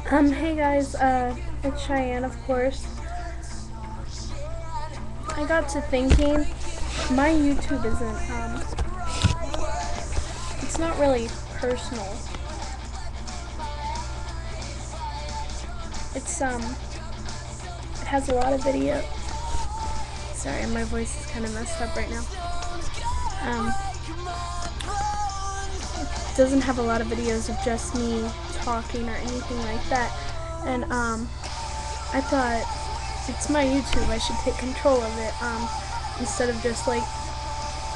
Hey guys, it's Cheyenne, of course. I got to thinking, my YouTube isn't, it's not really personal. It's, it has a lot of video. Sorry, my voice is kind of messed up right now. Um, it doesn't have a lot of videos of just me talking or anything like that. And, I thought, it's my YouTube, I should take control of it, instead of just, like,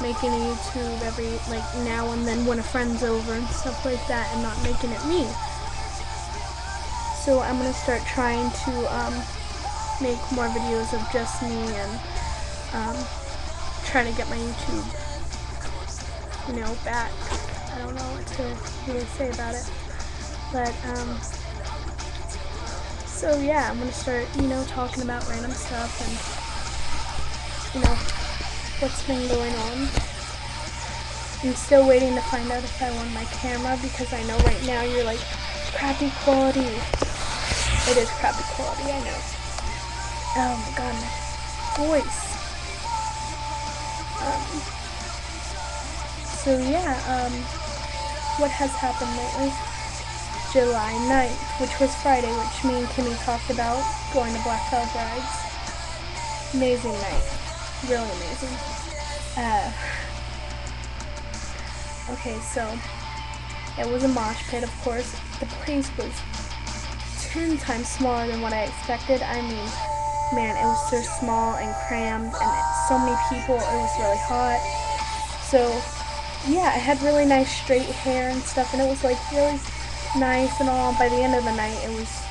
making a YouTube every, like, now and then when a friend's over and stuff like that, and not making it me. So I'm gonna start trying to, make more videos of just me and, try to get my YouTube, back. I don't know what to really say about it. But, so yeah, I'm gonna start, talking about random stuff and, what's been going on. I'm still waiting to find out if I want my camera because I know right now you're like, crappy quality. It is crappy quality, I know. Oh my god, my voice. So yeah, what has happened lately? July 9th, which was Friday, which me and Kimmy talked about, going to Black Dog rides. Amazing night. Really amazing. Okay, so it was a mosh pit, of course. The place was 10 times smaller than what I expected. I mean, man, it was so small and crammed and so many people. It was really hot. So, yeah, I had really nice straight hair and stuff, and it was like really nice and all. By the end of the night, it was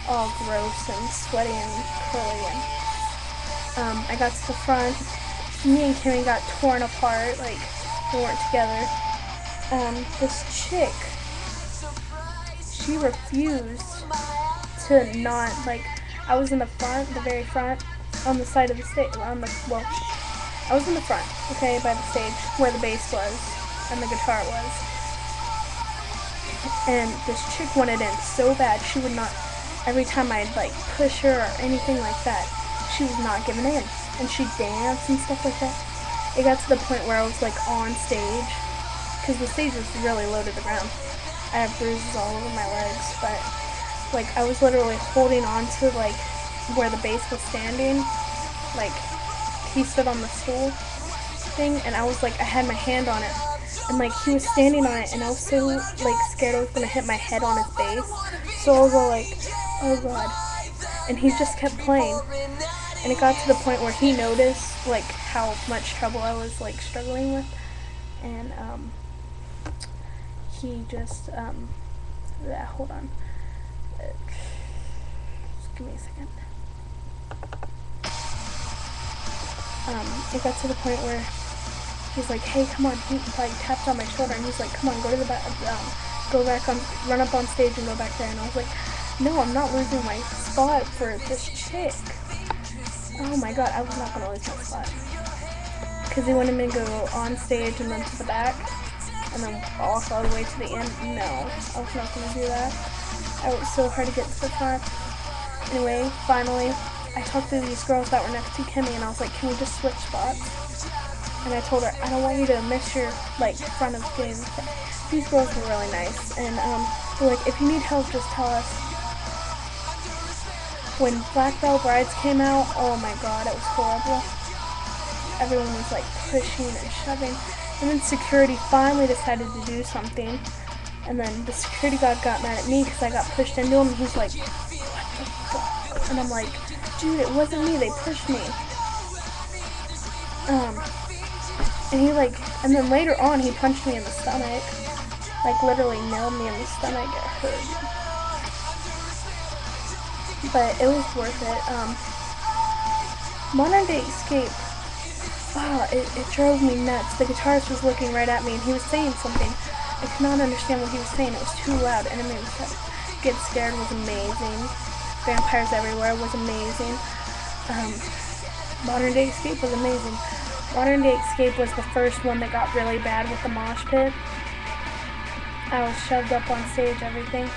all gross and sweaty and curly. And I got to the front. Me and Kimmy got torn apart, like we weren't together. This chick, she refused to not, like, I was in the front, the very front, on the side of the stage, I was in the front, okay, by the stage, where the bass was, and the guitar was. And this chick wanted in so bad, she would not, every time I'd, like, push her or anything like that, she was not giving in. And she'd dance and stuff like that. It got to the point where I was, like, on stage, because the stage was really low to the ground. I have bruises all over my legs, but, like, I was literally holding on to, like, where the bass was standing, like, he stood on the stool thing, and I was, like, I had my hand on it, and, like, he was standing on it, and I was so, like, scared I was gonna hit my head on his bass, so I was all like, oh god, and he just kept playing, and it got to the point where he noticed, like, how much trouble I was, like, struggling with, and, he just, yeah, hold on, just give me a second. It got to the point where he's like, hey, come on, he, like, tapped on my shoulder, and he's like, come on, go to the back, go back on, run up on stage and go back there, and I was like, no, I'm not losing my spot for this chick. Oh my god, I was not gonna lose my spot. Because he wanted me to go on stage and then to the back, and then walk all the way to the end. No, I was not gonna do that. I worked so hard to get to the front. Anyway, finally, I talked to these girls that were next to Kimmy, and I was like, can we just switch spots? And I told her, I don't want you to miss your, like, front of getting. These girls were really nice, and they're like, if you need help, just tell us. When Black Veil Brides came out, oh my god, it was horrible. Everyone was, like, pushing and shoving, and then security finally decided to do something, and then the security guard got mad at me because I got pushed into him, and he's like, what the fuck? And I'm like, dude, it wasn't me, they pushed me. And he, like, and then later on he punched me in the stomach, like, literally nailed me in the stomach. It hurt. But it was worth it. Modern Day Escape, it drove me nuts. The guitarist was looking right at me and he was saying something. I could not understand what he was saying. It was too loud and it made me get scared. Was amazing. Vampires Everywhere was amazing. Modern Day Escape was amazing. Modern Day Escape was the first one that got really bad with the mosh pit. I was shoved up on stage, everything.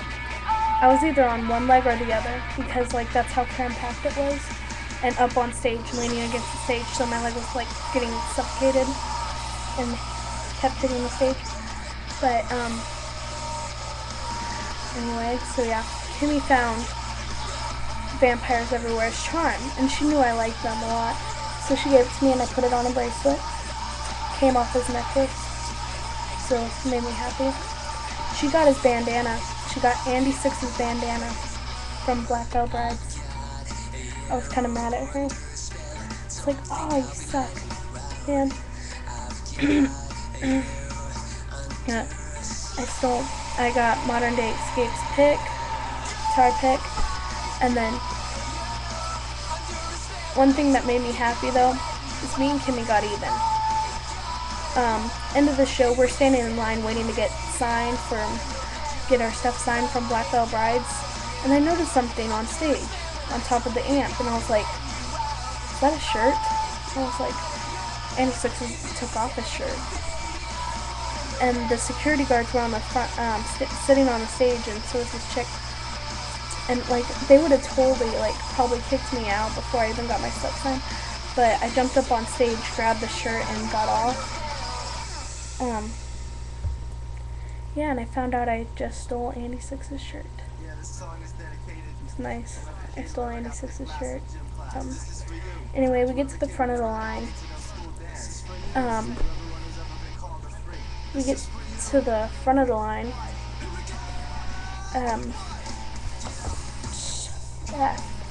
I was either on one leg or the other because like that's how cramped it was, and up on stage, leaning against the stage, so my leg was like getting suffocated and kept hitting the stage. But anyway, so yeah, Kimmy found Vampires Everywhere's charm, and she knew I liked them a lot, so she gave it to me and I put it on a bracelet. Came off his necklace, so it made me happy. She got his bandana. She got Andy Six's bandana from Black Veil Brides. I was kind of mad at her. It's like, oh, you suck, man. Yeah, I got Modern Day Escape's pick, guitar pick, and then one thing that made me happy though is me and Kimmy got even. End of the show, we're standing in line waiting to get our stuff signed from Black Veil Brides, and I noticed something on stage, on top of the amp, and I was like, is that a shirt? And I was like, Andy Six took off his shirt. And the security guards were on the front, sitting on the stage, and so was this chick. And like, they would have totally, like, probably kicked me out before I even got my stuff signed. But I jumped up on stage, grabbed the shirt, and got off. Yeah, and I found out I just stole Andy Six's shirt. It's nice. I stole Andy Six's shirt. Anyway, we get to the front of the line. We get to the front of the line.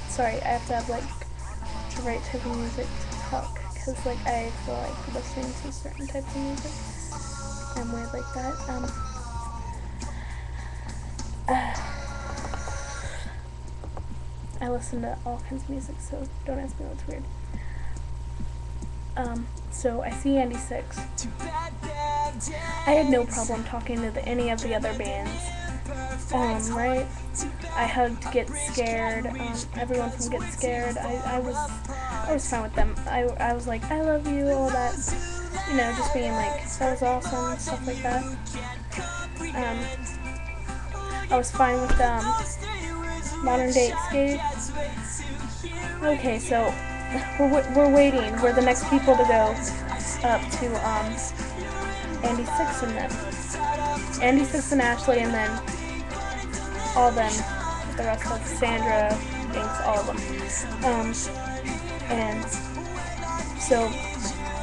Sorry, I have to have like the right type of music to talk, because like I feel like listening to certain types of music. I'm weird like that. I listen to all kinds of music, so don't ask me what's weird. So I see Andy Six. I had no problem talking to any of the other bands. Right? I hugged Get Scared, everyone from Get Scared. I was fine with them. I was like, I love you, all that, you know, just being like, that was awesome, stuff like that. I was fine with Modern Day Escape. Okay, so we're waiting. We're the next people to go up to Andy Six and them. Andy Six and Ashley, and then all them, the rest of Sandra, Binks, all of them. And so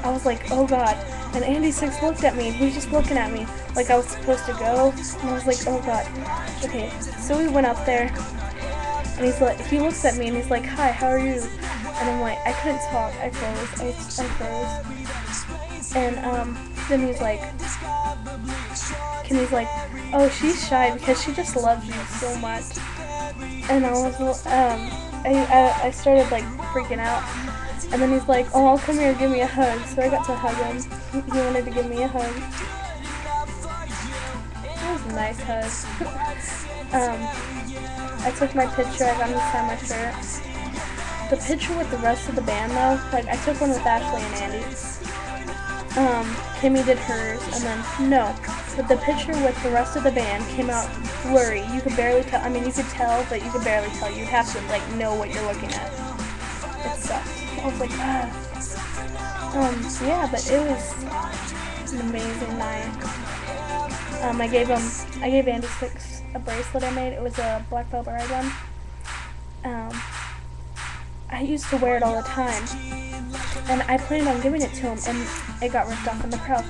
I was like, oh god. And Andy Six looked at me, and he was just looking at me like I was supposed to go. And I was like, oh god. Okay, so we went up there, and he looks at me and he's like, hi, how are you? And I'm like, I couldn't talk, I froze, I froze. And then he's like, Kimmy's like, oh, she's shy because she just loves you so much. And I was, I started like freaking out. And then he's like, oh, I'll come here and give me a hug. So I got to hug him. He wanted to give me a hug. It was a nice hug. I took my picture, I got him to sign my shirt. The picture with the rest of the band though, like I took one with Ashley and Andy. Kimmy did hers, and then, no. But the picture with the rest of the band came out blurry. You could barely tell, I mean you could tell, but you could barely tell. You'd have to like know what you're looking at. It sucked. I was like, yeah, but it was an amazing night. I gave Andy Six a bracelet I made. It was a Black Veil Bride one. I used to wear it all the time, and I planned on giving it to him, and it got ripped off in the crowd.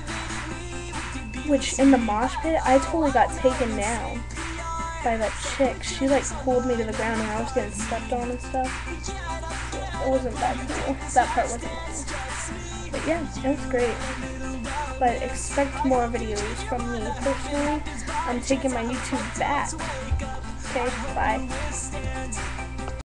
Which, in the mosh pit, I totally got taken down by that chick. She like pulled me to the ground, and I was getting stepped on and stuff. Yeah, it wasn't that cool. That part wasn't cool. But yeah, it was great. But expect more videos from me personally. I'm taking my YouTube back. Okay, bye.